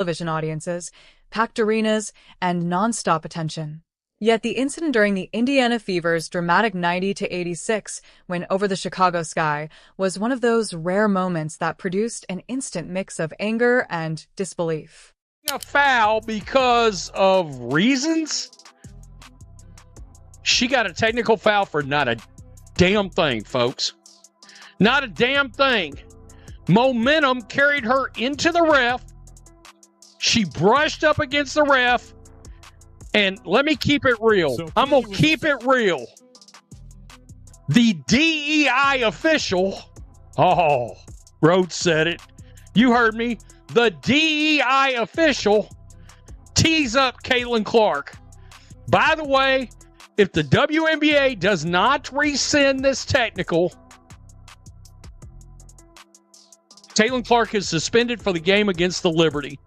television audiences, packed arenas, and nonstop attention. Yet the incident during the Indiana Fever's dramatic 90-86 win over the Chicago Sky was one of those rare moments that produced an instant mix of anger and disbelief. A foul because of reasons? She got a technical foul for not a damn thing, folks. Not a damn thing. Momentum carried her into the ref. She brushed up against the ref. And let me keep it real. I'm going to keep it real. The DEI official, Rhodes said it. You heard me. The DEI official tees up Caitlin Clark. By the way, if the WNBA does not rescind this technical, Caitlin Clark is suspended for the game against the Liberty.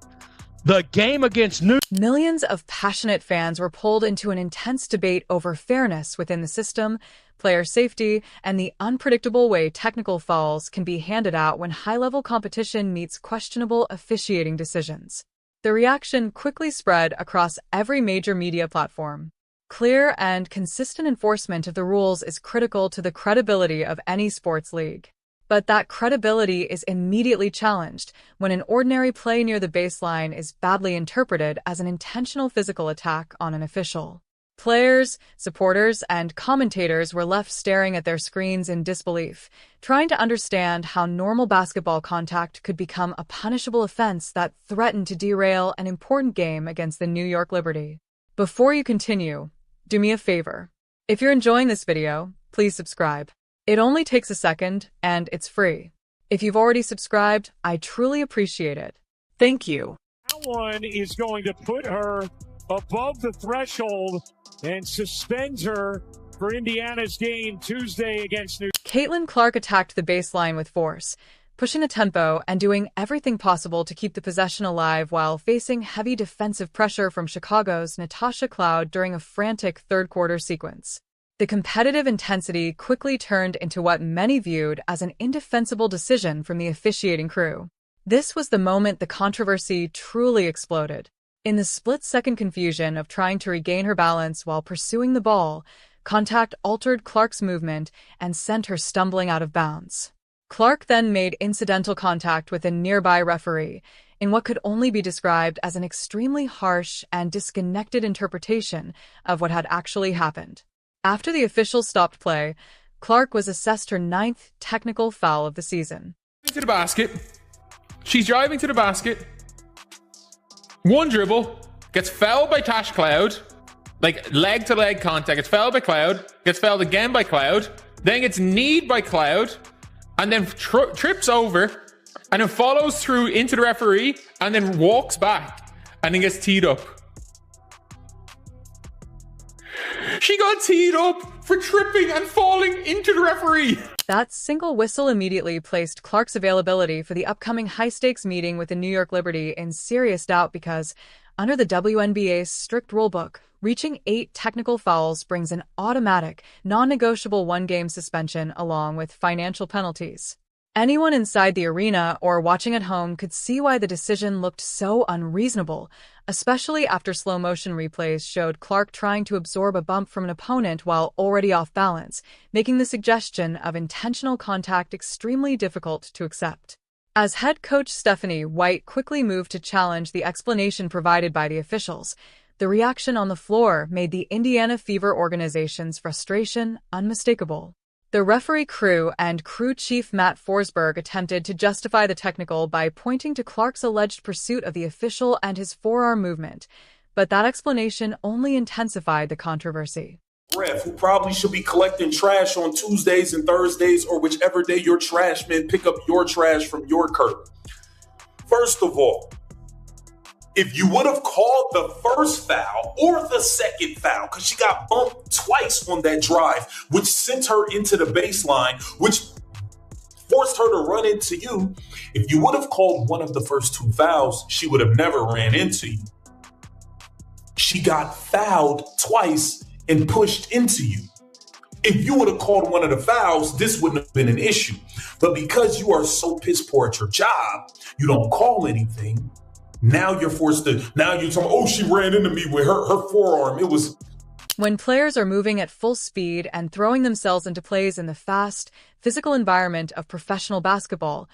The game against Millions of passionate fans were pulled into an intense debate over fairness within the system, player safety, and the unpredictable way technical fouls can be handed out when high-level competition meets questionable officiating decisions. The reaction quickly spread across every major media platform. Clear and consistent enforcement of the rules is critical to the credibility of any sports league. But that credibility is immediately challenged when an ordinary play near the baseline is badly interpreted as an intentional physical attack on an official. Players, supporters, and commentators were left staring at their screens in disbelief, trying to understand how normal basketball contact could become a punishable offense that threatened to derail an important game against the New York Liberty. Before you continue, do me a favor. If you're enjoying this video, please subscribe. It only takes a second, and it's free. If you've already subscribed, I truly appreciate it. Thank you. That one is going to put her above the threshold and suspends her for Indiana's game Tuesday against New York. Caitlin Clark attacked the baseline with force, pushing the tempo and doing everything possible to keep the possession alive while facing heavy defensive pressure from Chicago's Natasha Cloud during a frantic third-quarter sequence. The competitive intensity quickly turned into what many viewed as an indefensible decision from the officiating crew. This was the moment the controversy truly exploded. In the split-second confusion of trying to regain her balance while pursuing the ball, contact altered Clark's movement and sent her stumbling out of bounds. Clark then made incidental contact with a nearby referee, in what could only be described as an extremely harsh and disconnected interpretation of what had actually happened. After the official stopped play, Clark was assessed her 9th technical foul of the season. To the basket. She's driving to the basket. One dribble. Gets fouled by Tash Cloud. Like leg-to-leg contact. Gets fouled by Cloud. Gets fouled again by Cloud. Then gets kneed by Cloud. And then trips over. And then follows through into the referee. And then walks back. And then gets teed up. She got teed up for tripping and falling into the referee. That single whistle immediately placed Clark's availability for the upcoming high-stakes meeting with the New York Liberty in serious doubt because, under the WNBA's strict rulebook, reaching 8 technical fouls brings an automatic, non-negotiable one-game suspension along with financial penalties. Anyone inside the arena or watching at home could see why the decision looked so unreasonable, especially after slow-motion replays showed Clark trying to absorb a bump from an opponent while already off balance, making the suggestion of intentional contact extremely difficult to accept. As head coach Stephanie White quickly moved to challenge the explanation provided by the officials, the reaction on the floor made the Indiana Fever organization's frustration unmistakable. The referee crew and crew chief Matt Forsberg attempted to justify the technical by pointing to Clark's alleged pursuit of the official and his forearm movement, but that explanation only intensified the controversy. Ref, who probably should be collecting trash on Tuesdays and Thursdays or whichever day your trash men pick up your trash from your curb. First of all, if you would have called the first foul or the second foul, because she got bumped twice on that drive, which sent her into the baseline, which forced her to run into you. If you would have called one of the first 2 fouls, she would have never ran into you. She got fouled twice and pushed into you. If you would have called one of the fouls, this wouldn't have been an issue. But because you are so piss poor at your job, you don't call anything. Now you're forced to, now you're talking, oh, she ran into me with her forearm. It was. When players are moving at full speed and throwing themselves into plays in the fast, physical environment of professional basketball,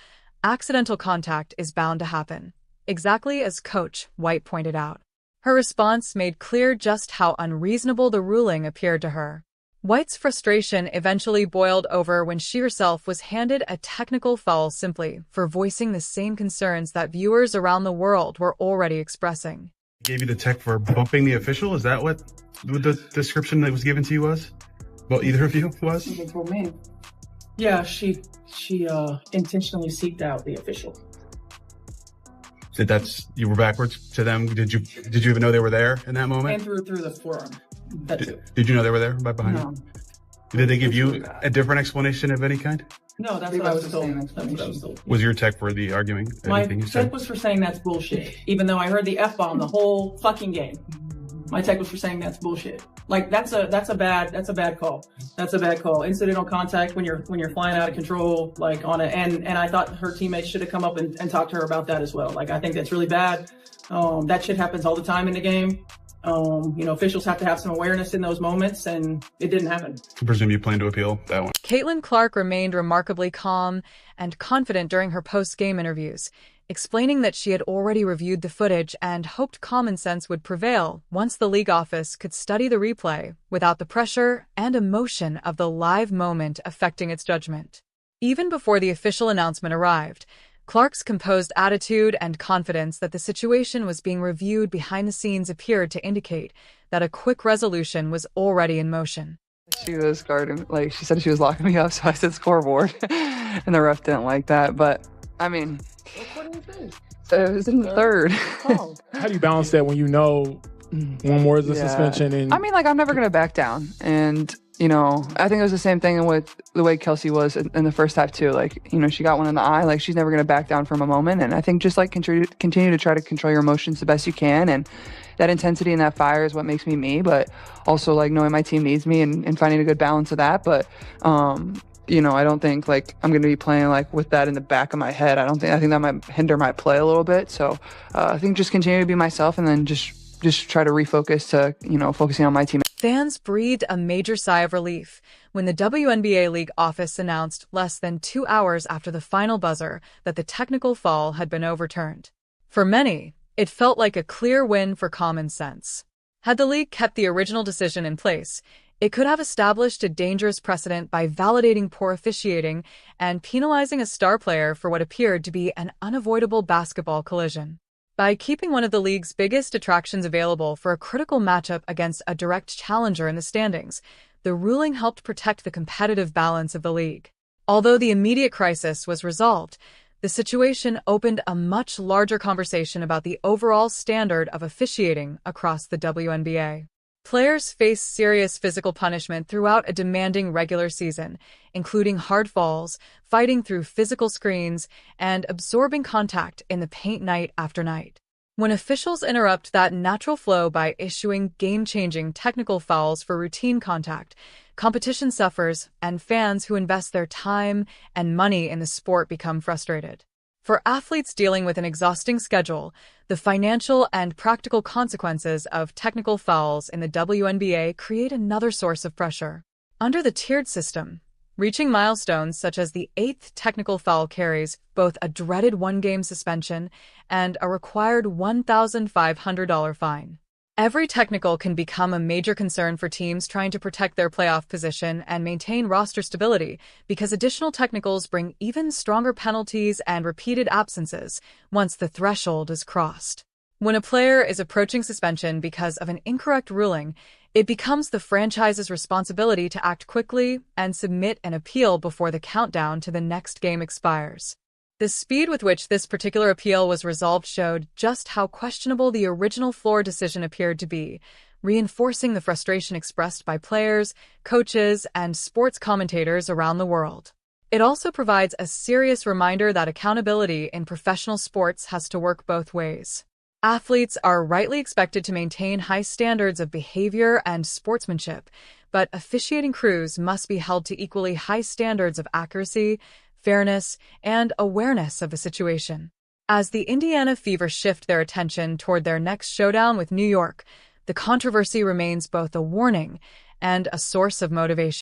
accidental contact is bound to happen, exactly as Coach White pointed out. Her response made clear just how unreasonable the ruling appeared to her. White's frustration eventually boiled over when she herself was handed a technical foul simply for voicing the same concerns that viewers around the world were already expressing. Gave you the tech for bumping the official? Is that what the description that was given to you was? Well, either of you was? She told me. Yeah, she intentionally seeked out the official. You were backwards to them? Did you even know they were there in that moment? And through the forearm. Did you know they were there right behind you? Did they give you a different explanation of any kind? No, that's what I was told. Was your tech for the arguing? My tech was for saying that's bullshit. Even though I heard the F-bomb the whole fucking game. My tech was for saying that's bullshit. Like that's a bad call. That's a bad call. Incidental contact when you're flying out of control, like on it. And I thought her teammates should have come up and talked to her about that as well. Like I think that's really bad. That shit happens all the time in the game. Officials have to have some awareness in those moments, and it didn't happen. I presume you plan to appeal that one. Caitlin Clark remained remarkably calm and confident during her post-game interviews, explaining that she had already reviewed the footage and hoped common sense would prevail once the league office could study the replay without the pressure and emotion of the live moment affecting its judgment. Even before the official announcement arrived, Clark's composed attitude and confidence that the situation was being reviewed behind the scenes appeared to indicate that a quick resolution was already in motion. She was guarding, she said she was locking me up, so I said scoreboard, and the ref didn't like that, but, I mean, it was in the third. Oh. How do you balance that when you know one more is a suspension? And I mean, I'm never going to back down, and I think it was the same thing with the way Kelsey was in the first half too. She got one in the eye. She's never going to back down from a moment. And I think just continue to try to control your emotions the best you can. And that intensity and that fire is what makes me me. But also knowing my team needs me and finding a good balance of that. But I don't think I'm going to be playing with that in the back of my head. I think that might hinder my play a little bit. So I think just continue to be myself and then just try to refocus to focusing on my team. Fans breathed a major sigh of relief when the WNBA League office announced less than 2 hours after the final buzzer that the technical foul had been overturned. For many, it felt like a clear win for common sense. Had the league kept the original decision in place, it could have established a dangerous precedent by validating poor officiating and penalizing a star player for what appeared to be an unavoidable basketball collision. By keeping one of the league's biggest attractions available for a critical matchup against a direct challenger in the standings, the ruling helped protect the competitive balance of the league. Although the immediate crisis was resolved, the situation opened a much larger conversation about the overall standard of officiating across the WNBA. Players face serious physical punishment throughout a demanding regular season, including hard falls, fighting through physical screens, and absorbing contact in the paint night after night. When officials interrupt that natural flow by issuing game-changing technical fouls for routine contact, competition suffers, and fans who invest their time and money in the sport become frustrated. For athletes dealing with an exhausting schedule, the financial and practical consequences of technical fouls in the WNBA create another source of pressure. Under the tiered system, reaching milestones such as the 8th technical foul carries both a dreaded one-game suspension and a required $1,500 fine. Every technical can become a major concern for teams trying to protect their playoff position and maintain roster stability because additional technicals bring even stronger penalties and repeated absences once the threshold is crossed. When a player is approaching suspension because of an incorrect ruling, it becomes the franchise's responsibility to act quickly and submit an appeal before the countdown to the next game expires. The speed with which this particular appeal was resolved showed just how questionable the original floor decision appeared to be, reinforcing the frustration expressed by players, coaches, and sports commentators around the world. It also provides a serious reminder that accountability in professional sports has to work both ways. Athletes are rightly expected to maintain high standards of behavior and sportsmanship, but officiating crews must be held to equally high standards of accuracy, fairness, and awareness of the situation. As the Indiana Fever shift their attention toward their next showdown with New York, the controversy remains both a warning and a source of motivation.